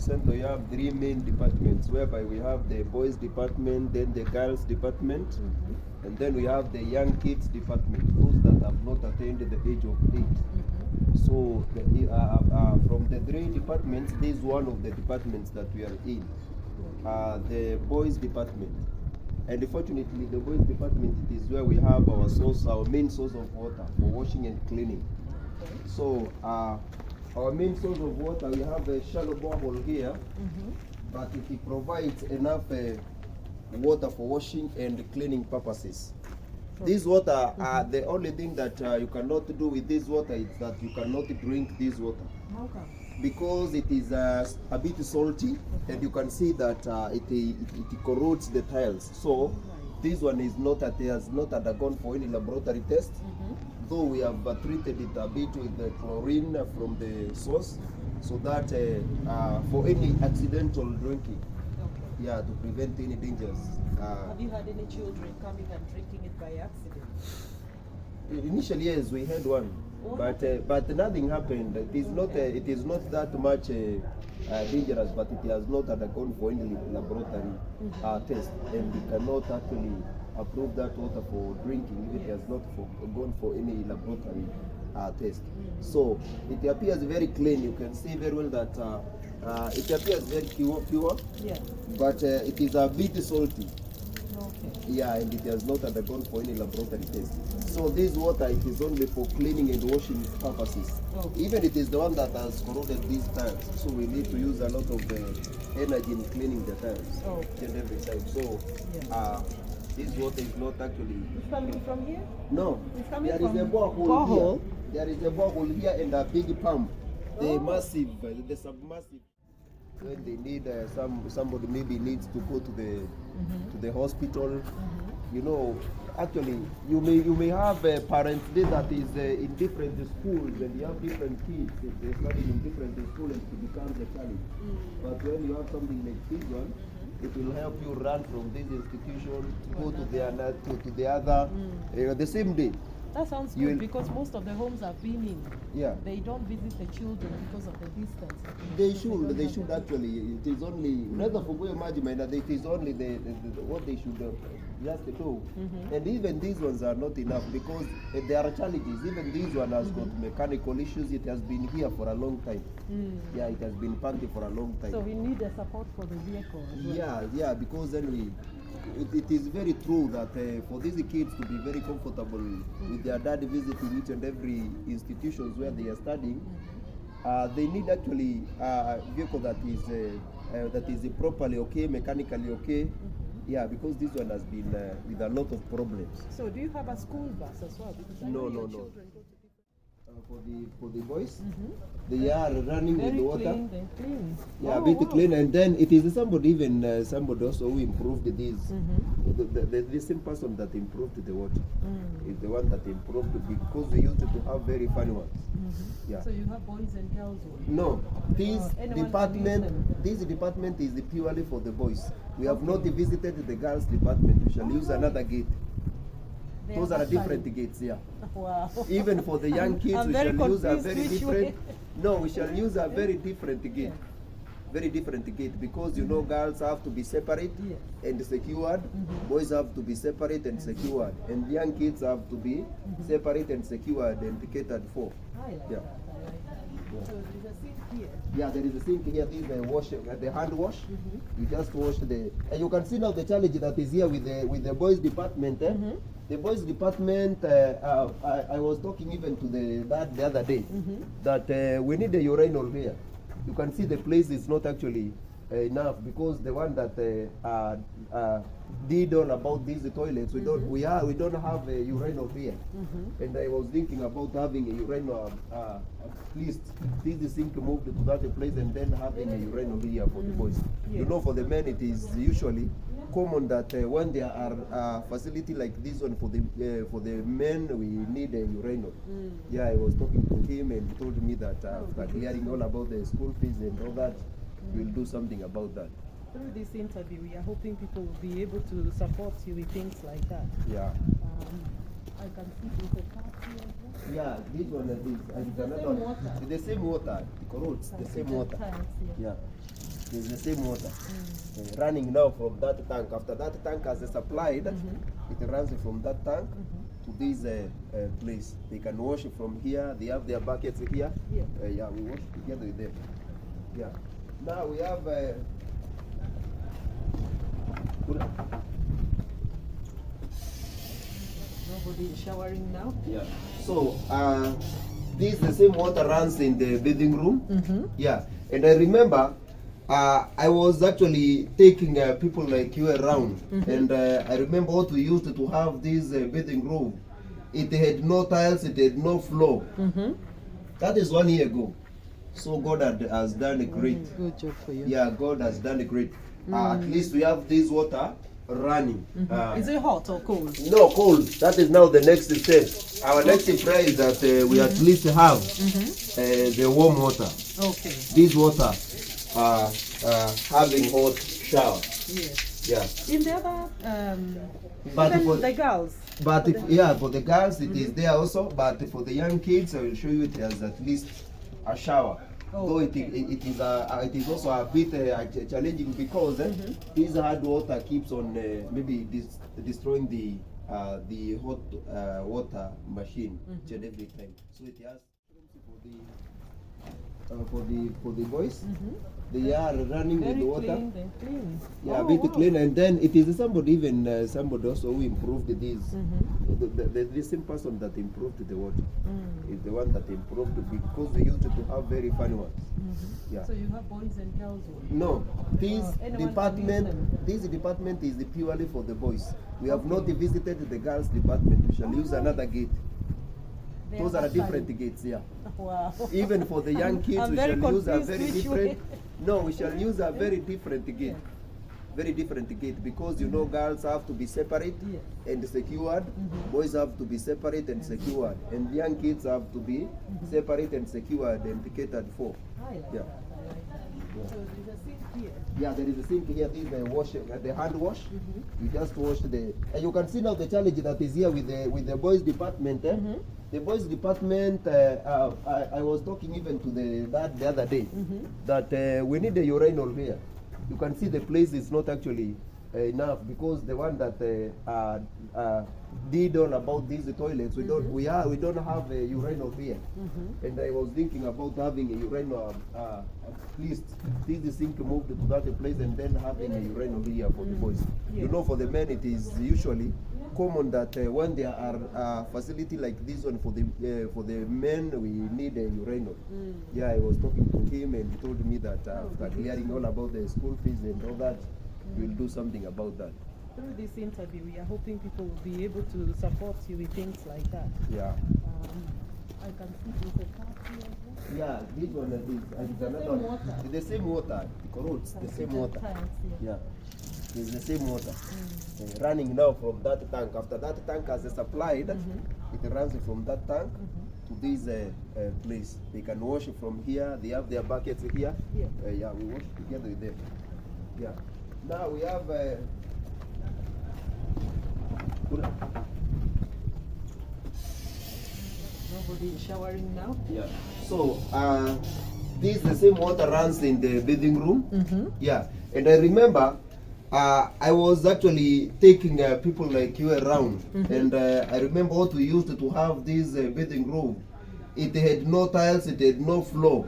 center, we have three main departments, whereby we have the boys department, then the girls department, and then we have the young kids department, those that have not attained the age of 8. So from the three departments, this is one of the departments that we are in, the boys department. And fortunately, the boys department, it is where we have our main source of water for washing and cleaning. So our main source of water, we have a shallow borehole here, but it provides enough water for washing and cleaning purposes. This water, the only thing that you cannot do with this water is that you cannot drink this water. How come? Because it is a bit salty, and you can see that it corrodes the tiles. So this one is has not undergone for any laboratory test, though we have treated it a bit with the chlorine from the source, so that for any accidental drinking, to prevent any dangers. Have you had any children coming and drinking it by accident? Initially, yes, we had one, but nothing happened. It is not that much dangerous, but it has not undergone for any laboratory test, and we cannot actually approve that water for drinking if it has not gone for any laboratory test. So it appears very clean. You can see very well that it appears very pure, but it is a bit salty. Yeah, and it has not undergone for any laboratory test. So this water, it is only for cleaning and washing purposes. Even it is the one that has corroded these tiles. So we need to use a lot of the energy in cleaning the tiles and every side. So this water is not actually... It's coming from here? No. It's coming there from is a borehole here. There is a borehole here and a big pump. The massive, the submersive. When they need somebody maybe needs to go to the hospital, you know, actually you may have a parent that is in different schools, and you have different kids. They study in different schools, and it becomes a challenge. But when you have something like this one, it will help you run from this institution, go to the other, the same day. That sounds good, because most of the homes I've been in, they don't visit the children because of the distance. They should actually. It is only, it is only what they should just do. And even these ones are not enough, because there are challenges. Even this one has got mechanical issues. It has been here for a long time. Yeah, it has been parked for a long time. So we need the support for the vehicle as well. Yeah, because then it is very true that for these kids to be very comfortable with their dad visiting each and every institutions where they are studying, they need actually a vehicle that is properly okay, mechanically okay. Yeah, because this one has been with a lot of problems. So do you have a school bus as well? Because I know your children go to for the boys, they are running with the water. They're clean. Yeah, a bit clean, and then it is somebody also who improved this. The same person that improved the water is the one that improved, because we used to have very funny ones. Yeah. So you have boys and girls? No, this department is purely for the boys. We have not visited the girls department. We shall use another gate. Those are different gates, Wow. Even for the young kids, we shall use a very different. No, we shall use a very different gate. Very different gate, because you know girls have to be separate and secured. Boys have to be separate and secured, and young kids have to be separate and secured and catered for. So there's a sink here. Yeah, there is a sink here. This is the hand wash. You just wash and you can see now the challenge that is here with the boys department. The boys department, I was talking even to the dad the other day that we need a urinal here. You can see the place is not actually enough, because the one that did all about these toilets, we don't have a urinal here. And I was thinking about having a urinal, at least this sink moved to that place, and then having a urinal here for the boys. You know, for the men it is usually common that when there are facility like this one for the men, we need a urinal. Yeah, I was talking to him, and he told me that after hearing all about the school fees and all that, we'll do something about that. Through this interview, we are hoping people will be able to support you with things like that. Yeah. I can see there's a tap here. Yeah, this one and this. And It's the another same one. water. It's the same water. Correct. I The see same the water. tanks here. Yeah. It's the same water. Running now from that tank. After that tank has supplied, it runs from that tank to this place. They can wash it from here. They have their buckets here. Yeah, we wash together with them. Yeah. Now we have. Nobody is showering now. Yeah. So this the same water runs in the bathing room. Yeah. And I remember I was actually taking people like you around, and I remember what we used to have this bathing room. It had no tiles, it had no floor. That is 1 year ago. So God has done a great. Good job for you. Yeah, God has done a great. At least we have this water running. Is it hot or cold? No, cold. That is now the next step. Our next prayer is that we at least have the warm water. Okay. This water having hot shower. Yes. Yeah. In the other, But even for the girls. But if, yeah, for the girls it is there also. But for the young kids, I will show you it has at least a shower. Though it is also a bit challenging because this hard water keeps on maybe destroying the hot water machine each and every time. So it has for the boys. They are running Very with the water. clean, they're clean. Yeah, a bit clean, and then it is somebody also who improved this. The same person that improved the water is the one that improved because we used to have very funny ones. Yeah. So you have boys and girls? No, this anyone department can use them? this department is purely for the boys. We have not visited the girls department. We shall use another gate. They Those have are a different fun. gates, yeah. Wow. Even for the young kids, I'm we very shall use a confused very which different. way. No, we shall use a very different gate. Very different gate because you know girls have to be separate and secured. Boys have to be separate and secured, and young kids have to be separate and secured and catered for. Yeah. So there's a sink here. Yeah, there is a sink here. This is the hand wash. You just wash the. And you can see now the challenge that is here with the boys department. The boys department. I was talking even to the other day that we need a urinal here. You can see the place is not actually enough because the one that did all about these toilets, we don't have a urinal here. And I was thinking about having a urinal at least this sink moved to that place and then having a urinal here for the boys. You know, for the men it is usually common that when there are facility like this one for the men, we need a urinal. Yeah, I was talking to him and he told me that after clearing all about the school fees and all that, we'll do something about that. Through this interview, we are hoping people will be able to support you with things like that. Yeah. I can see there's a tap here. Yeah, this one and this. And It's the another same one. water. It's the same water. Correct. The same water. Tanks here. Yeah. It's the same water. Running now from that tank. After that tank has supplied, it runs from that tank to this place. They can wash it from here. They have their buckets here. Yeah, we wash together with them. Yeah. Now we have. Nobody is showering now. Yeah. So this the same water runs in the bathing room. Yeah. And I remember I was actually taking people like you around, and I remember what we used to have this bathing room. It had no tiles, it had no floor.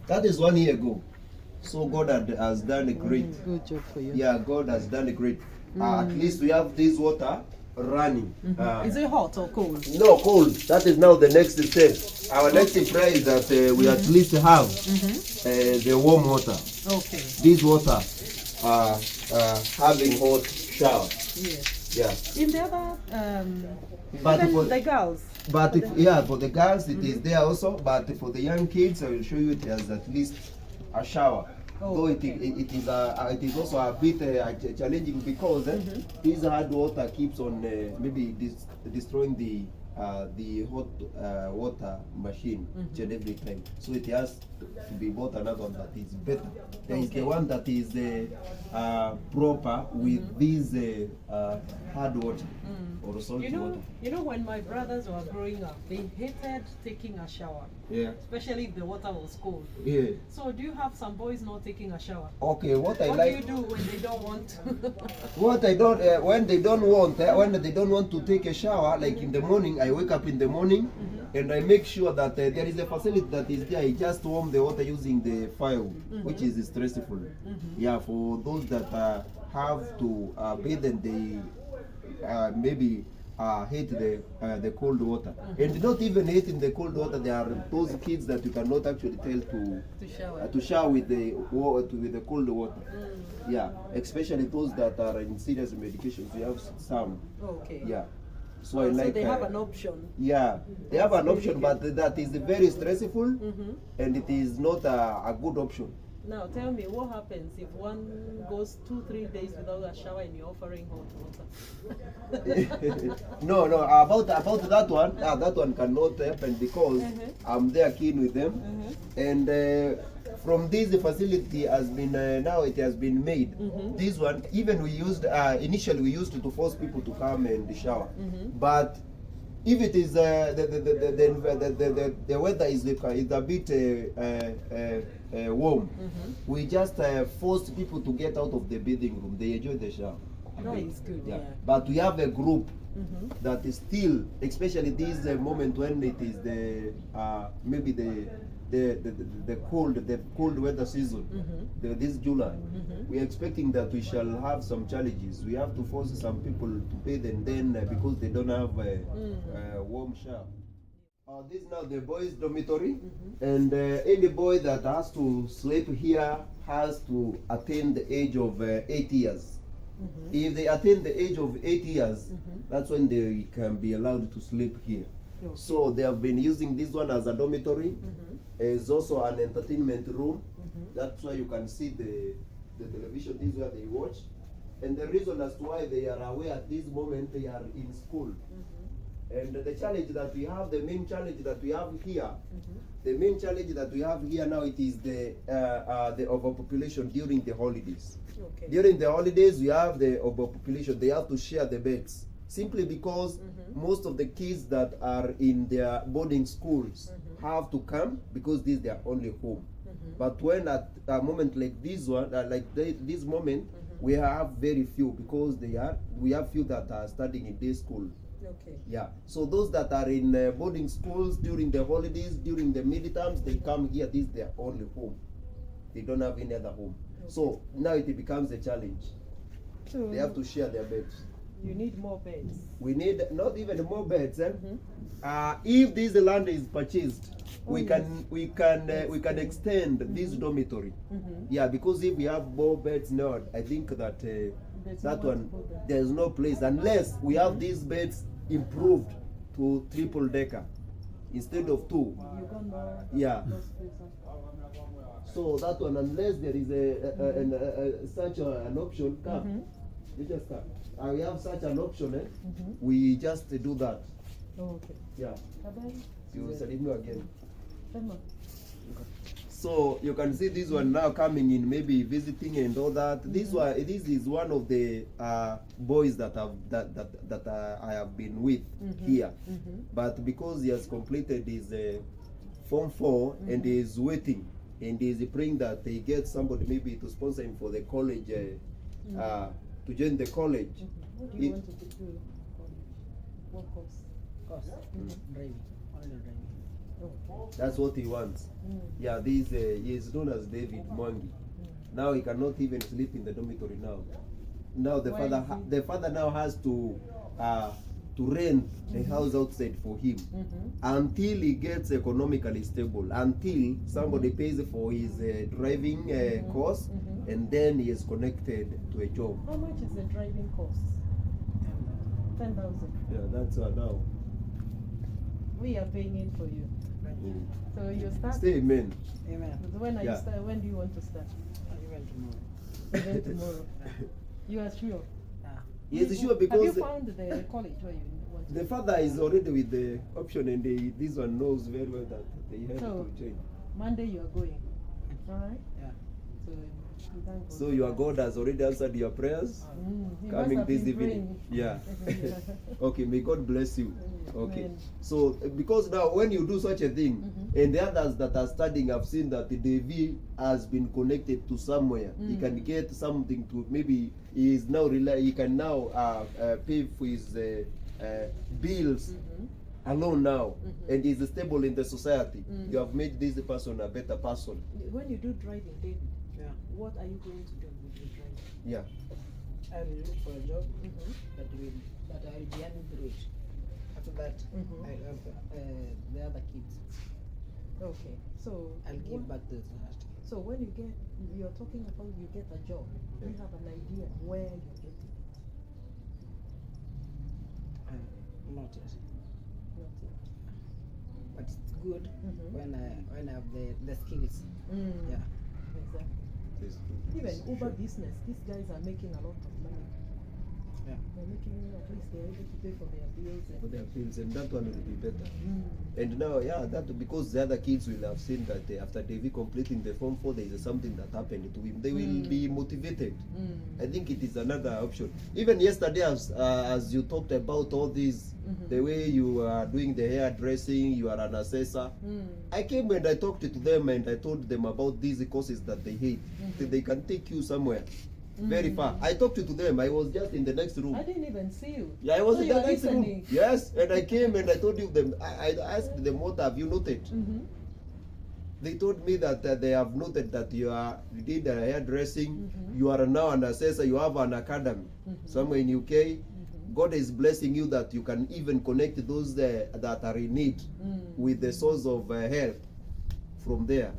That is 1 year ago. So God has done a great. Good job for you. Yeah, God has done a great. At least we have this water running. Is it hot or cold? No, cold. That is now the next step. Our next prayer is that we at least have the warm water. Okay. This water having hot shower. Yes. Yeah. In the other, But even for the girls. But for the girls it is there also. But for the young kids, I will show you it has at least a shower. Though it is also a bit challenging because this hard water keeps on maybe destroying the the hot water machine each and every time. So it has to be bought another one that is better. There is the one that is proper with this hard water or salt water. You know, when my brothers were growing up, they hated taking a shower. Yeah. Especially if the water was cold. Yeah. So do you have some boys not taking a shower? Okay, what do you do when they don't want? What I don't when they don't want to take a shower, like in the morning, I wake up in the morning and I make sure that there is a facility that is there. I just warm the water using the firewood, which is stressful. Yeah, for those that have to bathe and they maybe hate the cold water, and not even hating the cold water. There are those kids that you cannot actually tell to shower with the cold water. Yeah, especially those that are in serious medications. We have some. Okay. Yeah. So I like. So they have an option. Yeah, they have an option, but that is very stressful, and it is not a good option. Now tell me, what happens if one goes 2-3 days without a shower and you're offering hot water? No, about that one, that one cannot happen because I'm there keen with them, and from this the facility has been now it has been made. This one, even we used initially we used to force people to come and shower, but if it is the weather is a bit warm, we just force people to get out of the bathing room. They enjoy the shower. No, it's good. Yeah. But we have a group that is still, especially this moment when it is the maybe the cold weather season, this July, we are expecting that we shall have some challenges. We have to force some people to bathe, and then because they don't have a warm shower. This is now the boys' dormitory, and any boy that has to sleep here has to attain the age of 8 years. If they attain the age of 8 years, that's when they can be allowed to sleep here. Okay. So they have been using this one as a dormitory. It's also an entertainment room. That's why you can see the television. This is where they watch. And the reason as to why they are aware at this moment, they are in school. And the challenge that we have, the main challenge that we have here, now, it is the overpopulation during the holidays. Okay. During the holidays, we have the overpopulation. They have to share the beds, simply because most of the kids that are in their boarding schools have to come because this is their only home. But when at a moment like this one, this moment, we have very few because we have few that are studying in day school. Okay. Yeah. So those that are in boarding schools during the holidays, during the midterms, they come here. This is their only home. They don't have any other home. Okay. So now it becomes a challenge. So they have to share their beds. You need more beds. We need not even more beds. If this land is purchased, we can extend this dormitory. Yeah, because if we have more beds now, I think that that one there's no place unless we have these beds improved to triple decker instead of 2. Yeah. So that one, unless there is such an option, you just come. We have such an option, we just do that. Oh, okay. Yeah. You will select me again. Okay. So you can see this one now coming in, maybe visiting and all that. This is one of the boys that I have been with here, but because he has completed his Form 4 and he is waiting and he is praying that he gets somebody maybe to sponsor him for the college, to join the college. What do you want to do? What course? Driving. Only driving. Oh. That's what he wants. Yeah, he is known as David Mwangi. Now he cannot even sleep in the dormitory now. Now the father now has to rent a house outside for him until he gets economically stable, until somebody pays for his driving course, and then he is connected to a job. How much is the driving course? 10,000. Yeah, that's now. We are paying it for you. So you start. Say amen. Amen. When are you start? When do you want to start? Even tomorrow. Even tomorrow. You are sure? Yes, sure, Have you because found the college where you want to? the father is already with the option, and this one knows very well that they have So, to join. Monday you are going. Alright? Yeah. So, we thank God So for your that. God has already answered your prayers. He must Coming have this been evening. praying. Yeah. Okay, may God bless you. Okay. Amen. So because now when you do such a thing, Mhm. and the others that are studying have seen that the DV has been connected to somewhere, he can get something to, maybe he is now he can now pay for his bills alone now, and is stable in the society. You have made this person a better person. When you do driving, David, Yeah. what are you going to do with your driving? Yeah. I will look for a job that I will be earning through it. After that, I have the other kids. Okay, so I'll give back to the society. So when you're talking about you get a job, do you have an idea where you're getting it? Not yet. Not yet. But it's good when I have the skills. Yeah. Exactly. Even Uber business, these guys are making a lot of money. Yeah. They're making, at least they're able to pay for their bills. For their bills, and that one will be better. Mm. And now, yeah, that because the other kids will have seen that after Davy completing the Form 4, there is something that happened to him. They will be motivated. I think it is another option. Even yesterday, as you talked about all these, the way you are doing the hairdressing, you are an assessor. I came and I talked to them and I told them about these courses that they hate. That they can take you somewhere. Very far. I talked to them. I was just in the next room. I didn't even see you. Yeah, I was So in you the are next room. listening. Yes, and I came and I told you them. I asked them, what have you noted? They told me that they have noted that you did hairdressing. You are now an assessor. You have an academy somewhere in UK. God is blessing you that you can even connect those that are in need with the source of help from there.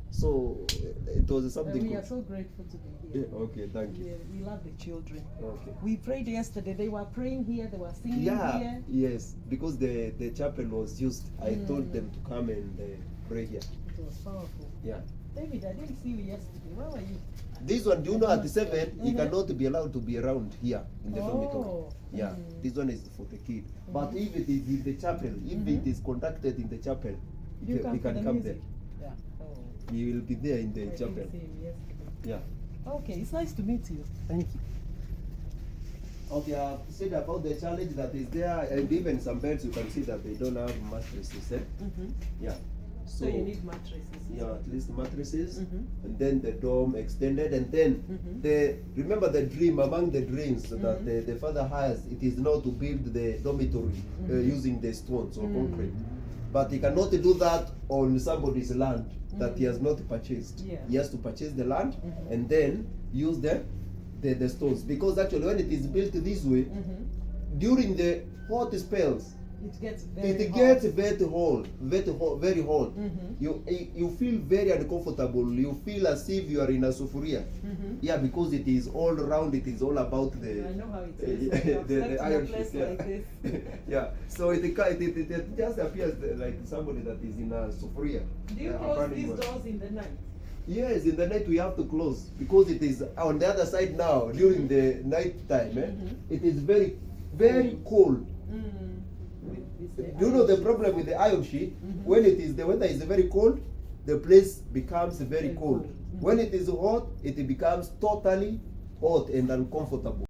So it was something We good. are so grateful to be here. Yeah, okay, thank you. We love the children. Okay. We prayed yesterday. They were praying here. They were singing Yeah, here. yes, because the chapel was used. I told them to come and pray here. It was powerful. Yeah. David, I didn't see you yesterday. Where were you? This one, do you know, at 7, he cannot be allowed to be around here in the dormitory. Oh. Yeah, this one is for the kid. But if it is in the chapel, if it is conducted in the chapel, You he come for can the come music? there. Yeah. Oh. He will be there in the I didn't chapel. see him yesterday. Yeah. Okay, it's nice to meet you. Thank you. Okay, I've said about the challenge that is there, and even some beds you can see that they don't have mattresses. Yeah. So you need mattresses. Yeah, at least mattresses, and then the dome extended, and then remember the dream among the dreams that the father has. It is now to build the dormitory using the stones or concrete, but he cannot do that on somebody's land that he has not purchased. Yeah. He has to purchase the land and then use the stones, because actually when it is built this way, during the hot spells, It gets it hot. gets very hot. You feel very uncomfortable. You feel as if you are in a sufuria. Yeah, because it is all around. It is all about the. I know how it is. When you have slept in a iron place sheet, like this. Yeah, so it just appears like somebody that is in a sufuria. Do you a close burning these one. doors in the night? Yes, in the night we have to close because it is on the other side now during the night time. It is very cold. Do you know the problem with the iron sheet? When the weather is very cold, the place becomes very cold. When it is hot, it becomes totally hot and uncomfortable.